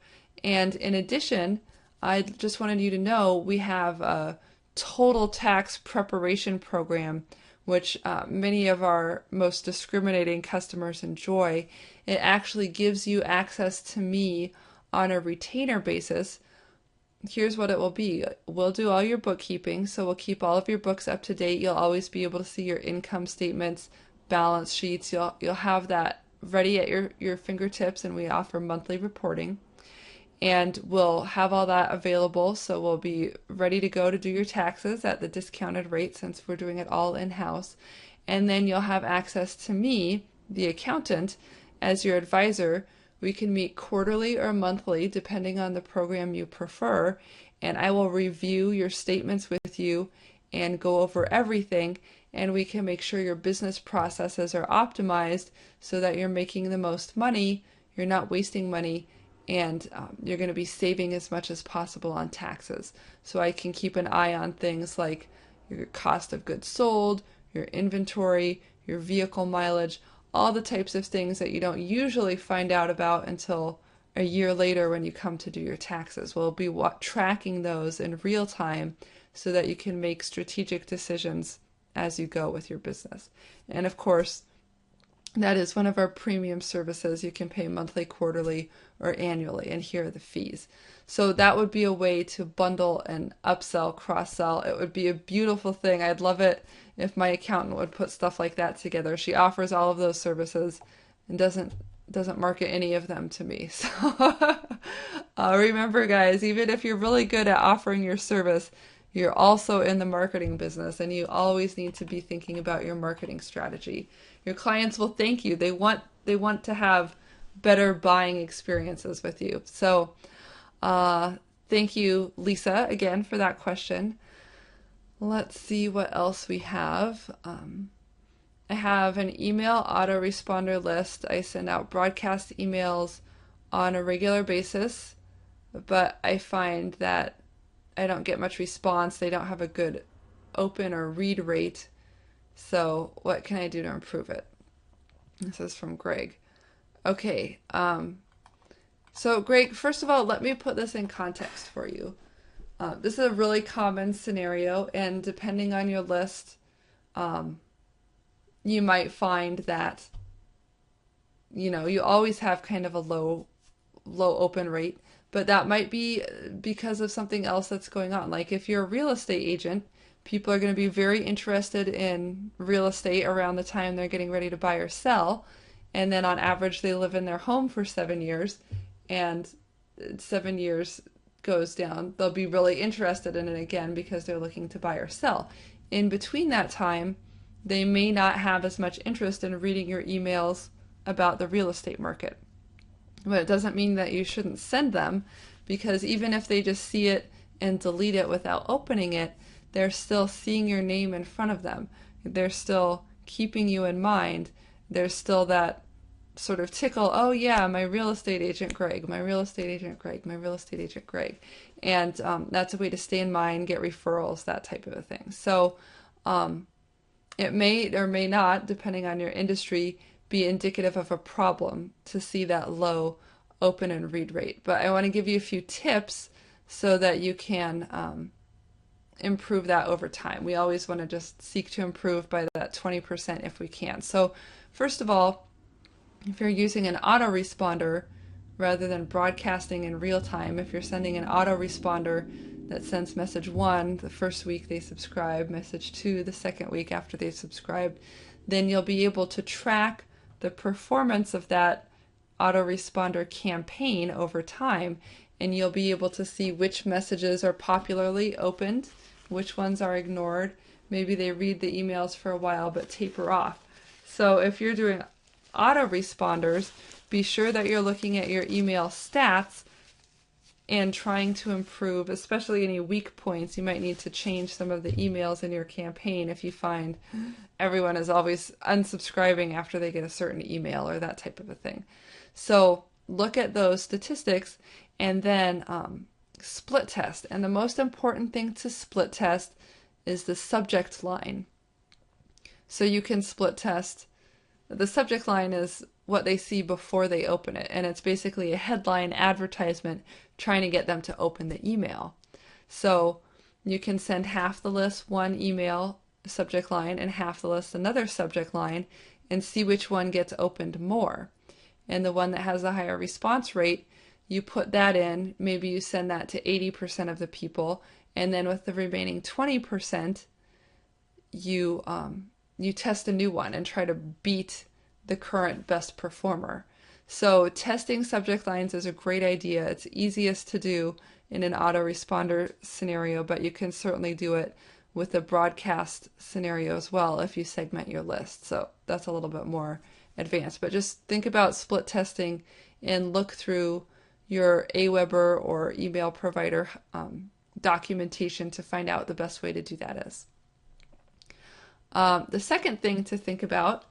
And in addition, I just wanted you to know we have total tax preparation program, which many of our most discriminating customers enjoy. It actually gives you access to me on a retainer basis. Here's what it will be. We'll do all your bookkeeping, so we'll keep all of your books up to date. You'll always be able to see your income statements, balance sheets. You'll have that ready at your fingertips, and we offer monthly reporting. And we'll have all that available, so we'll be ready to go to do your taxes at the discounted rate since we're doing it all in-house. And then you'll have access to me, the accountant, as your advisor. We can meet quarterly or monthly, depending on the program you prefer, and I will review your statements with you and go over everything, and we can make sure your business processes are optimized so that you're making the most money, you're not wasting money, and you're going to be saving as much as possible on taxes. So I can keep an eye on things like your cost of goods sold, your inventory, your vehicle mileage, all the types of things that you don't usually find out about until a year later when you come to do your taxes. We'll be tracking those in real time so that you can make strategic decisions as you go with your business. And of course, that is one of our premium services. You can pay monthly, quarterly, or annually, and here are the fees. So that would be a way to bundle and upsell, cross-sell. It would be a beautiful thing. I'd love it if my accountant would put stuff like that together. She offers all of those services and doesn't market any of them to me. So remember, guys, even if you're really good at offering your service, you're also in the marketing business, and you always need to be thinking about your marketing strategy. Your clients will thank you. They want to have better buying experiences with you. So thank you, Lisa, again for that question. Let's see what else we have. I have an email autoresponder list. I send out broadcast emails on a regular basis, but I find that I don't get much response. They don't have a good open or read rate. So what can I do to improve it? This is from Greg. Okay. So Greg, first of all, let me put this in context for you. This is a really common scenario, and depending on your list, you might find that, you always have kind of a low open rate, but that might be because of something else that's going on. Like if you're a real estate agent, people are going to be very interested in real estate around the time they're getting ready to buy or sell. And then on average, they live in their home for 7 years, and 7 years goes down. They'll be really interested in it again because they're looking to buy or sell. In between that time, they may not have as much interest in reading your emails about the real estate market. But it doesn't mean that you shouldn't send them, because even if they just see it and delete it without opening it, they're still seeing your name in front of them. They're still keeping you in mind. There's still that sort of tickle, oh yeah, my real estate agent Greg, my real estate agent Greg, my real estate agent Greg. And that's a way to stay in mind, get referrals, that type of a thing. So it may or may not, depending on your industry, be indicative of a problem to see that low open and read rate. But I want to give you a few tips so that you can improve that over time. We always want to just seek to improve by that 20% if we can. So first of all, if you're using an autoresponder rather than broadcasting in real time, if you're sending an autoresponder that sends message 1 the first week they subscribe, message 2 the second week after they've subscribed, then you'll be able to track the performance of that autoresponder campaign over time, and you'll be able to see which messages are popularly opened, which ones are ignored. Maybe they read the emails for a while but taper off. So if you're doing autoresponders, be sure that you're looking at your email stats and trying to improve, especially any weak points. You might need to change some of the emails in your campaign if you find everyone is always unsubscribing after they get a certain email or that type of a thing. So look at those statistics and then split test. And the most important thing to split test is the subject line. So you can split test. The subject line is what they see before they open it, and it's basically a headline advertisement trying to get them to open the email. So You can send half the list one email subject line and half the list another subject line and see which one gets opened more. And the one that has the higher response rate, you put that in, maybe you send that to 80% of the people, and then with the remaining 20%, you test a new one and try to beat the current best performer. So testing subject lines is a great idea. It's easiest to do in an autoresponder scenario, but you can certainly do it with a broadcast scenario as well if you segment your list. So that's a little bit more advanced. But just think about split testing and look through your Aweber or email provider documentation to find out the best way to do that is. The second thing to think about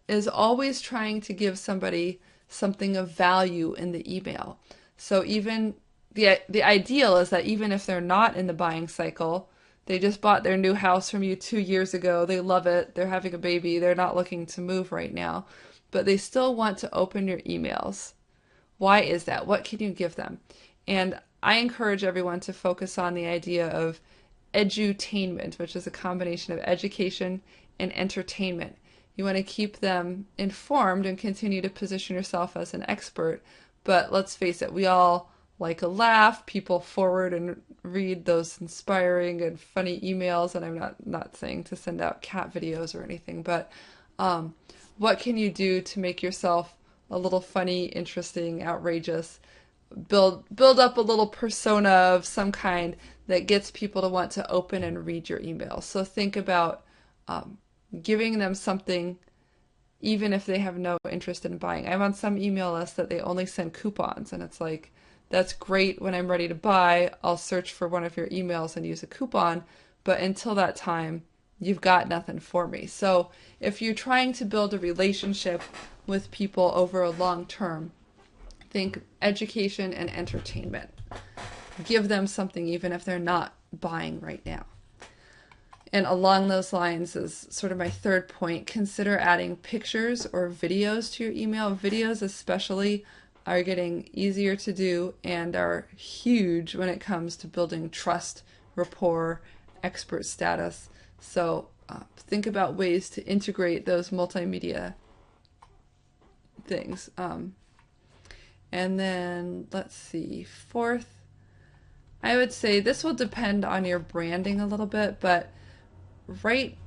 is always trying to give somebody something of value in the email. So even the ideal is that even if they're not in the buying cycle, they just bought their new house from you 2 years ago, they love it, they're having a baby, they're not looking to move right now, but they still want to open your emails. Why is that? What can you give them? And I encourage everyone to focus on the idea of edutainment, which is a combination of education and entertainment. You want to keep them informed and continue to position yourself as an expert. But let's face it, we all like a laugh. People forward and read those inspiring and funny emails. And I'm not saying to send out cat videos or anything, but what can you do to make yourself a little funny, interesting, outrageous? Build up a little persona of some kind that gets people to want to open and read your email. So think about giving them something even if they have no interest in buying. I'm on some email lists that they only send coupons, and it's like, that's great. When I'm ready to buy, I'll search for one of your emails and use a coupon, but until that time, you've got nothing for me. So if you're trying to build a relationship with people over a long term, think education and entertainment. Give them something even if they're not buying right now. And along those lines is sort of my third point. Consider adding pictures or videos to your email. Videos especially are getting easier to do and are huge when it comes to building trust, rapport, expert status. So think about ways to integrate those multimedia things. And then let's see, fourth, I would say this will depend on your branding a little bit, but right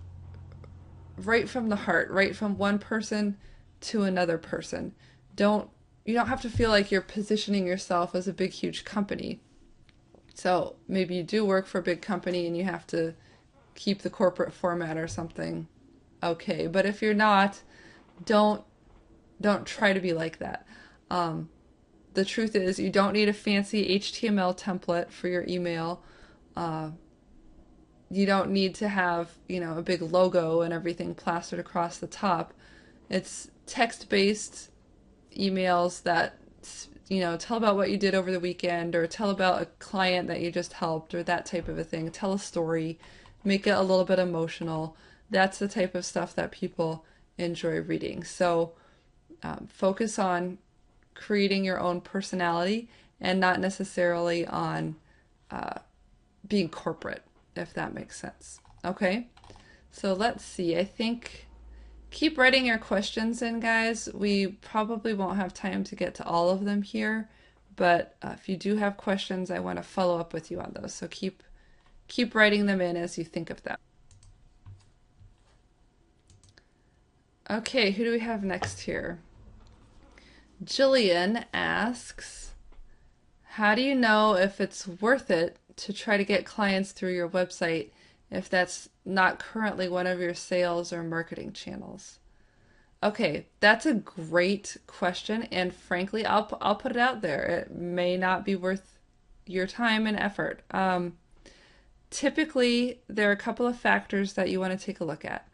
from the heart, right from one person to another person. You don't have to feel like you're positioning yourself as a big, huge company. So maybe you do work for a big company and you have to keep the corporate format or something. Okay, but if you're not, don't try to be like that. The truth is, you don't need a fancy HTML template for your email. You don't need to have, a big logo and everything plastered across the top. It's text-based emails that, tell about what you did over the weekend, or tell about a client that you just helped, or that type of a thing. Tell a story, make it a little bit emotional. That's the type of stuff that people enjoy reading. So focus on creating your own personality and not necessarily on being corporate, if that makes sense. Okay, so let's see. I think keep writing your questions in, guys. We probably won't have time to get to all of them here, but if you do have questions, I want to follow up with you on those. So keep writing them in as you think of them. Okay, who do we have next here? Jillian asks, how do you know if it's worth it to try to get clients through your website if that's not currently one of your sales or marketing channels? Okay, that's a great question, and frankly, I'll put it out there. It may not be worth your time and effort. Typically, there are a couple of factors that you want to take a look at.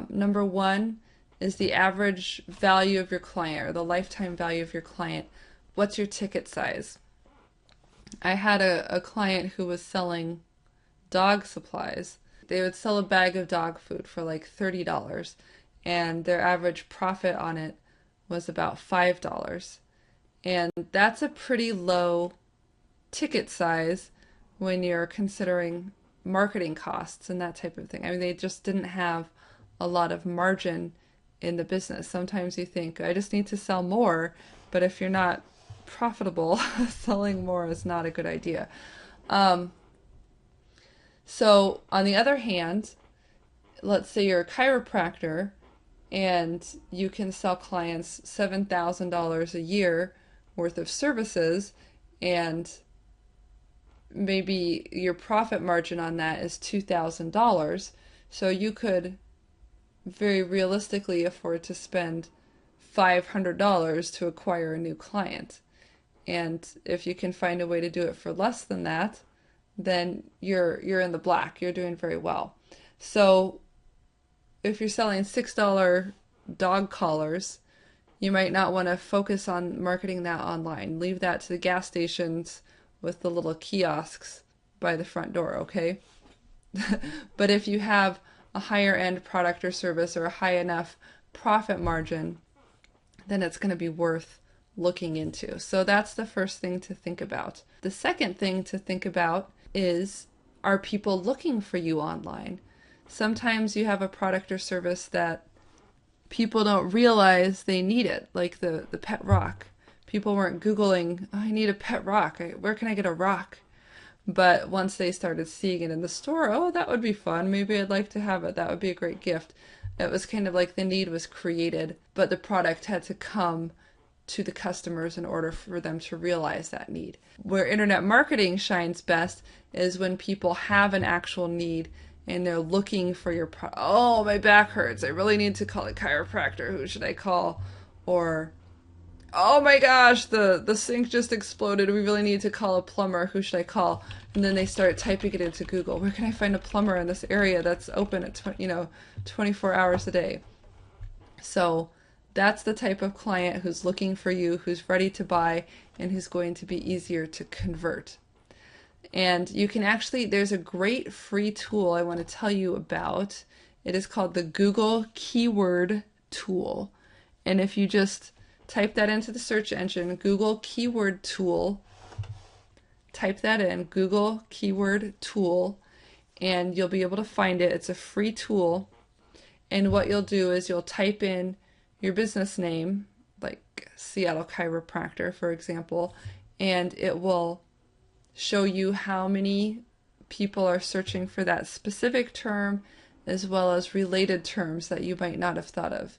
Number one is the average value of your client, or the lifetime value of your client. What's your ticket size? I had a client who was selling dog supplies. They would sell a bag of dog food for like $30, and their average profit on it was about $5. And that's a pretty low ticket size when you're considering marketing costs and that type of thing. I mean, they just didn't have a lot of margin in the business. Sometimes you think, I just need to sell more, but if you're not profitable, selling more is not a good idea. So on the other hand, let's say you're a chiropractor and you can sell clients $7,000 a year worth of services, and maybe your profit margin on that is $2,000. So you could very realistically afford to spend $500 to acquire a new client. And if you can find a way to do it for less than that, then you're in the black. You're doing very well. So if you're selling $6 dog collars, you might not want to focus on marketing that online. Leave that to the gas stations with the little kiosks by the front door, okay? But if you have a higher end product or service or a high enough profit margin, then it's going to be worth looking into. So that's the first thing to think about. The second thing to think about is, are people looking for you online? Sometimes you have a product or service that people don't realize they need it, like the pet rock. People weren't Googling, oh, I need a pet rock. Where can I get a rock? But once they started seeing it in the store, oh, that would be fun. Maybe I'd like to have it. That would be a great gift. It was kind of like the need was created, but the product had to come to the customers in order for them to realize that need. Where internet marketing shines best is when people have an actual need and they're looking for your product. Oh, my back hurts. I really need to call a chiropractor. Who should I call? Or, oh my gosh, the sink just exploded. We really need to call a plumber. Who should I call? And then they start typing it into Google. Where can I find a plumber in this area that's open at 24 hours a day? So that's the type of client who's looking for you, who's ready to buy, and who's going to be easier to convert. And you can actually, there's a great free tool I want to tell you about. It is called the Google Keyword Tool. And if you just type that into the search engine, Google Keyword Tool, type that in, Google Keyword Tool, and you'll be able to find it. It's a free tool. And what you'll do is you'll type in your business name, like Seattle Chiropractor, for example, and it will show you how many people are searching for that specific term, as well as related terms that you might not have thought of.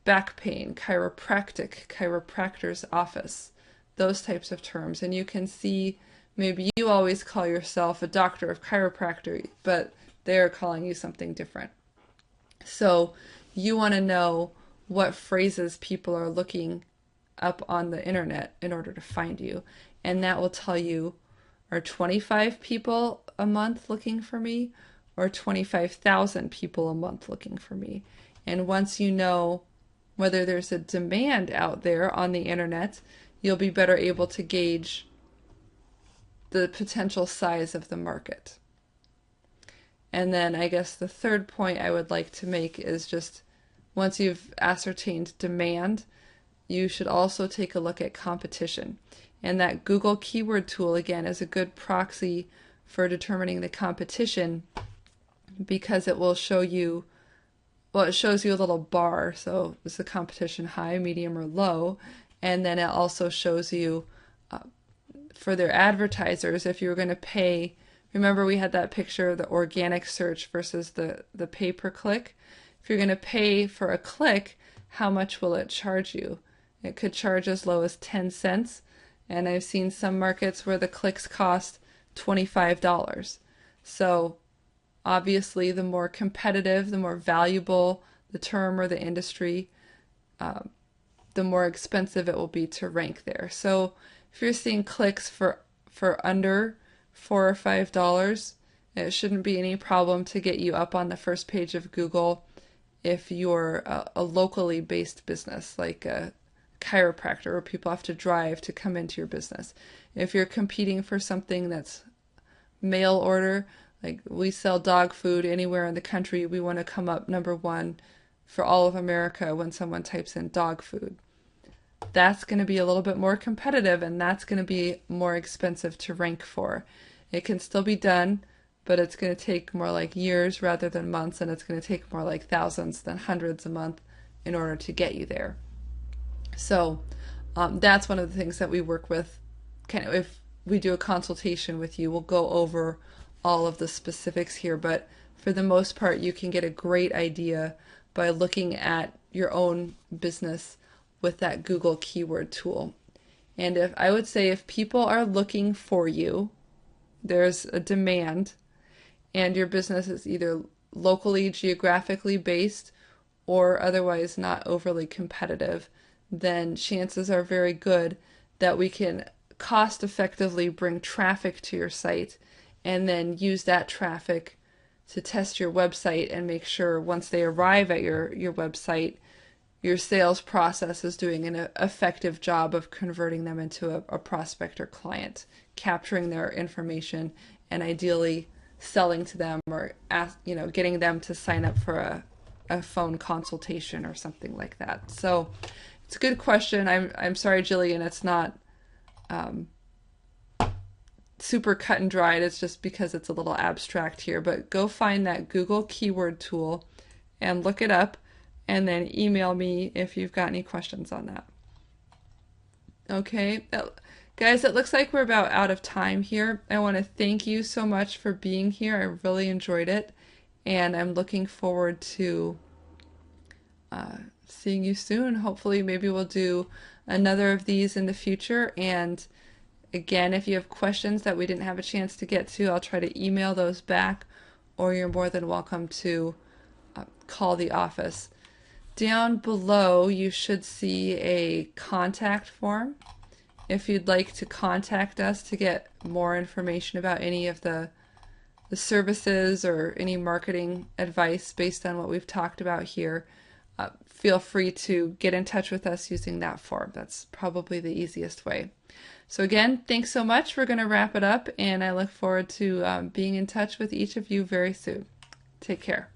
Back pain, chiropractic, chiropractor's office, those types of terms. And you can see, maybe you always call yourself a doctor of chiropractor, but they're calling you something different. So you want to know what phrases people are looking up on the internet in order to find you. And that will tell you, are 25 people a month looking for me, or 25,000 people a month looking for me? And once you know whether there's a demand out there on the internet, you'll be better able to gauge the potential size of the market. And then I guess the third point I would like to make is just, once you've ascertained demand, you should also take a look at competition. And that Google Keyword Tool, again, is a good proxy for determining the competition, because it will show you, well, it shows you a little bar. So is the competition high, medium, or low? And then it also shows you for their advertisers, if you were going to pay, remember we had that picture of the organic search versus the pay per click. If you're going to pay for a click, how much will it charge you? It could charge as low as 10 cents. And I've seen some markets where the clicks cost $25. So obviously the more competitive, the more valuable the term or the industry, the more expensive it will be to rank there. So if you're seeing clicks for under $4 or $5, it shouldn't be any problem to get you up on the first page of Google if you're a locally based business, like a chiropractor, where people have to drive to come into your business. If you're competing for something that's mail order, like we sell dog food anywhere in the country, we want to come up #1 for all of America when someone types in dog food. That's going to be a little bit more competitive, and that's going to be more expensive to rank for. It can still be done, but it's going to take more like years rather than months, and it's going to take more like thousands than hundreds a month in order to get you there. So that's one of the things that we work with. Kind of, if we do a consultation with you, we'll go over all of the specifics here, but for the most part, you can get a great idea by looking at your own business with that Google keyword tool. And if I would say if people are looking for you, there's a demand, and your business is either locally, geographically based or otherwise not overly competitive, then chances are very good that we can cost effectively bring traffic to your site and then use that traffic to test your website and make sure once they arrive at your website, your sales process is doing an effective job of converting them into a prospect or client, capturing their information, and ideally selling to them or getting them to sign up for a phone consultation or something like that. So it's a good question. I'm sorry, Jillian, it's not super cut and dried. It's just because it's a little abstract here. But go find that Google keyword tool and look it up, and then email me if you've got any questions on that. Okay, guys, it looks like we're about out of time here. I want to thank you so much for being here. I really enjoyed it, and I'm looking forward to seeing you soon. Hopefully, maybe we'll do another of these in the future. And again, if you have questions that we didn't have a chance to get to, I'll try to email those back, or you're more than welcome to call the office. Down below, you should see a contact form. If you'd like to contact us to get more information about any of the services or any marketing advice based on what we've talked about here, feel free to get in touch with us using that form. That's probably the easiest way. So again, thanks so much. We're going to wrap it up, and I look forward to being in touch with each of you very soon. Take care.